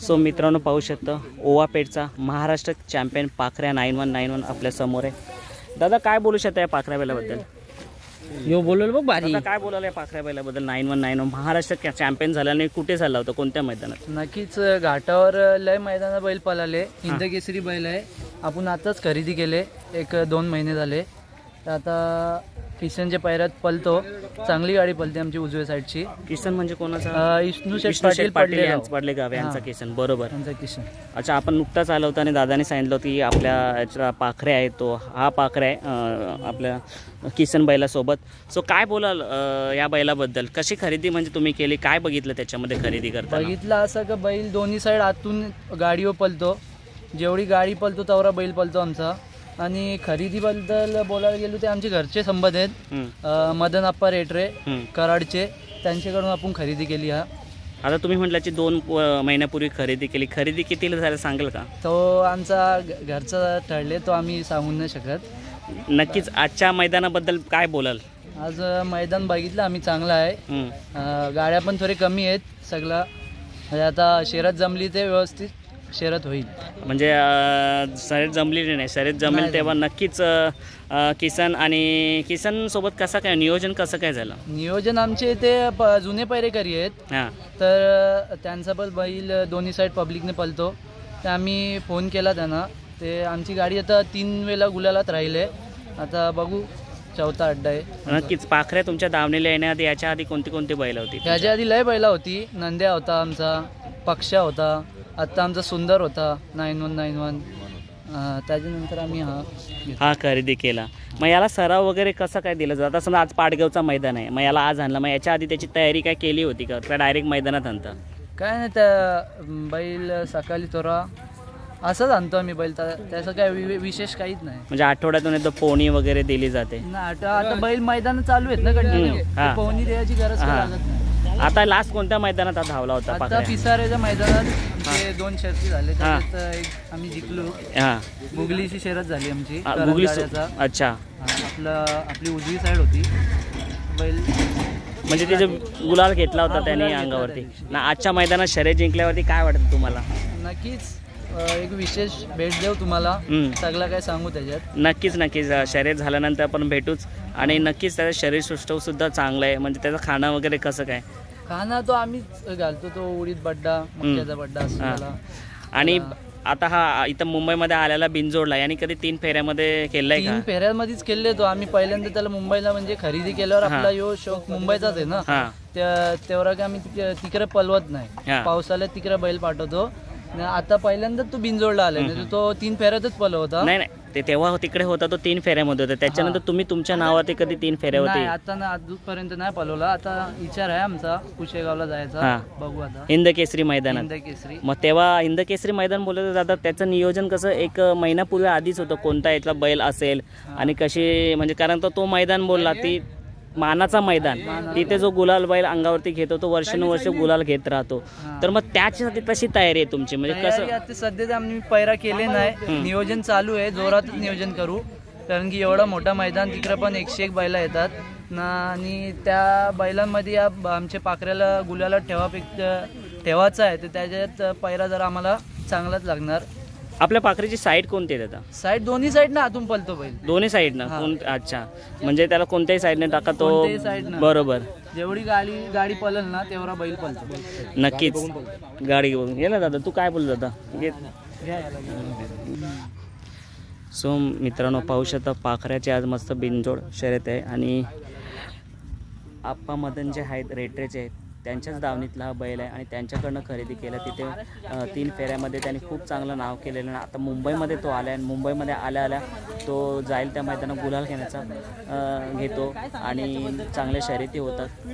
So मित्रांनो पाहू शकता ओवापेठचा महाराष्ट्र चॅम्पियन पाखऱ्या 9191 आपल्या समोर आहे। दादा काय बोलू शकता या पाखऱ्या बैलाबद्दल? यो बोलल बघ भारी। काय बोलायला या पाखऱ्या बैलाबद्दल? 9191 महाराष्ट्र चॅम्पियन झाला आणि कुठे झाला होता, कोणत्या मैदानात? नक्कीच घाटावर लय मैदानात बैल पळाले। हिंद केसरी बैल आहे, आपण आताच खरेदी केले, 1-2 महिने झाले। तर आता किशनच्या पैरात पळतो, चांगली गाडी पळते आमची उजव्या साईडची। किशन म्हणजे कोणाचा? विष्णू शेठ पाटील यांचा गाव यांचा किशन, बरोबर यांचा किशन। अच्छा, आपण नुकताच आलो होता आणि दादाने सांगितलं की आपल्या पाखरे आहे, तो हा पाखरा आहे आपल्या किशन बैलासोबत। सो काय बोलाल या बैलाबद्दल? कशी खरेदी म्हणजे तुम्ही केली, काय बघितलं त्याच्यामध्ये खरेदी करताना? बघितलं असं का बैल दोन्ही साईड आतून गाडीवर पळतो, जेवढी गाडी पळतो तेवढा बैल पळतो आमचा। आणि खरेदीबद्दल बोलायला गेलो ते आमचे घरचे संबंध आहेत, मदन आप्पा रेटरे कराडचे, त्यांच्याकडून आपण खरेदी केली। आता तुम्ही म्हटल्याची 2 महिन्यापूर्वी खरेदी केली, खरेदी कितीला झालं सांगाल का? तो आमचा घरचा ठरले, तो आम्ही सांगू नाही शकत। नक्कीच आजच्या मैदानाबद्दल काय बोलाल? आज मैदान बघितलं आम्ही, चांगलं आहे, गाड्या पण थोडे कमी आहेत सगळं, म्हणजे आता शर्यत जमली ते व्यवस्थित शर्यत होईल। म्हणजे शर्यत जमलेली नाही, शर्यत जमेल तेव्हा नक्कीच किसन आणि किसन सोबत कसं काय नियोजन, कसं काय झालं नियोजन? आमचे ते जुने पैरेकरी आहेत, तर त्यांचा पण बैल दोन्ही साईड पब्लिकने पळतो, तर आम्ही फोन केला त्यांना, ते आमची गाडी आता 3 वेळा गुलालात राहिले, आता बघू 4था अड्डा आहे। नक्कीच पाखऱ्या तुमच्या दावणीला येण्याआधी याच्या आधी कोणती कोणती बैल होती? त्याच्या आधी लय बैला होती, नंद्या होता आमचा, पक्षा होता, आता आमचा सुंदर होता 9191, त्याच्यानंतर आम्ही हा खरेदी केला। मग याला सराव वगैरे कसं काय दिलं जातं? समजा आज पाडगावचा मैदान आहे, मग याला आज आणलं, मग याच्या आधी त्याची तयारी काय केली होती का डायरेक्ट मैदानात आणता? काय नाही, त्या बैल सकाळी थोडा असंच आणतो आम्ही बैल, त्याचं काय विशेष काहीच नाही। म्हणजे आठवड्यातून एकदा पोहणी वगैरे दिली जाते? आता बैल मैदान चालू आहेत ना कंटिन्यू, पोहणी द्यायची गरज लागत नाही। आता लास्ट कोणत्या मैदानात धावला होता? आता पिसारेच्या मैदानात 2 शर्यती झाले, त्याच्यात एक आम्ही जिंकलो, गुगलीची शर्यत झाली आमची। अच्छा, आपली उजवी साईड होती, बैल म्हणजे त्याचे गुलाल घेतला होता त्याने अंगावरती ना। आजच्या मैदानात शर्यत जिंकल्यावरती काय वाटतं तुम्हाला? नक्कीच एक विशेष भेट देऊ तुम्हाला, सगळं काय सांगू त्याच्यात। नक्कीच शर्यत झाल्यानंतर आपण भेटूच, आणि नक्कीच त्याचं शरीर सृष्टव सुद्धा चांगलं आहे। म्हणजे त्याचं खाणं वगैरे कसं काय? खाना तो आम्हीच घालतो, तो उडीद बड्डा, मक्याचा बड्डा असतो। आणि आता हा इथं मुंबईमध्ये आलेला बिनजोडला, यानी कधी 3 फेऱ्यामध्ये केलंय का? 3 फेऱ्यामध्येच केले तो आम्ही। पहिल्यांदा त्याला मुंबईला म्हणजे खरेदी केल्यावर आपला यो शौक मुंबईचाच आहे ना, तेवढा काय आम्ही तिकडे पळवत नाही, पावसाळ्यात तिकडे बैल पाठवतो। आता पहिल्यांदा तो बिनजोडला आला, तो 3 फेऱ्यातच पळवता। नाही ते तेव्हा तिकडे होता, तो 3 फेऱ्यामध्ये होता, त्याच्यानंतर तुम्ही तुमच्या नावावरती कधी 3 फेऱ्या होती? आता ना, आजपर्यंत नाही पळवला। आता विचार आहे आमचा कुशेगावला जायचा, बघू आता हिंद केसरी मैदानात। हिंद केसरी, मग तेव्हा हिंद केसरी मैदान बोललं जातं, त्याचं नियोजन कसं 1 महिन्यापूर्वी आधीच होतं, कोणता यातला बैल असेल आणि कशी, म्हणजे कारण तो मैदान बोलला ती मानाचा मैदान, तिथे जो गुलाल बैल अंगावरती घेतो तो वर्षानुवर्ष गुलाल घेत राहतो, तर मग त्याच्यासाठी तशी तयारी आहे तुमची? म्हणजे कसं सध्या आम्ही पैरा केले नाही, नियोजन चालू आहे, जोरातच नियोजन करू, कारण की एवढा मोठा मैदान, तिकडे पण 101 बैला येतात ना, आणि त्या बैलांमध्ये आमच्या पाखऱ्याला गुलाला ठेवायचा आहे, तर त्याच्यात पैरा जरा आम्हाला चांगलाच लागणार। आपल्या पाखरीची साईड कोणती आहे? दादा साईड दोन्ही साईड ना आतून पळतो बैल, दोन्ही साईड ना? अच्छा, म्हणजे त्याला कोणत्याही साईडने टाका तो, बरोबर जेवढी गाडी पळल ना तेवढा बैल पळतो। नक्कीच गाडी बघून ये ना दादा, तू काय बोलत दादा? सो मित्रांनो पाहू शकता पाखऱ्याची आज मस्त बिनजोड शर्यत आहे, आणि आप्पा मदन जे आहेत रेटरेचे आहेत त्यांच्याच दावणीतला हा बैल आहे, आणि त्यांच्याकडनं खरेदी केलं। तिथे 3 फेऱ्यामध्ये त्यांनी खूप चांगलं नाव केलेलं आहे। आता मुंबईमध्ये तो आला आहे, आणि मुंबईमध्ये आल्या तो जाईल त्या मैदानात गुलाल घेण्याचा घेतो, आणि चांगल्या शर्यती होतात।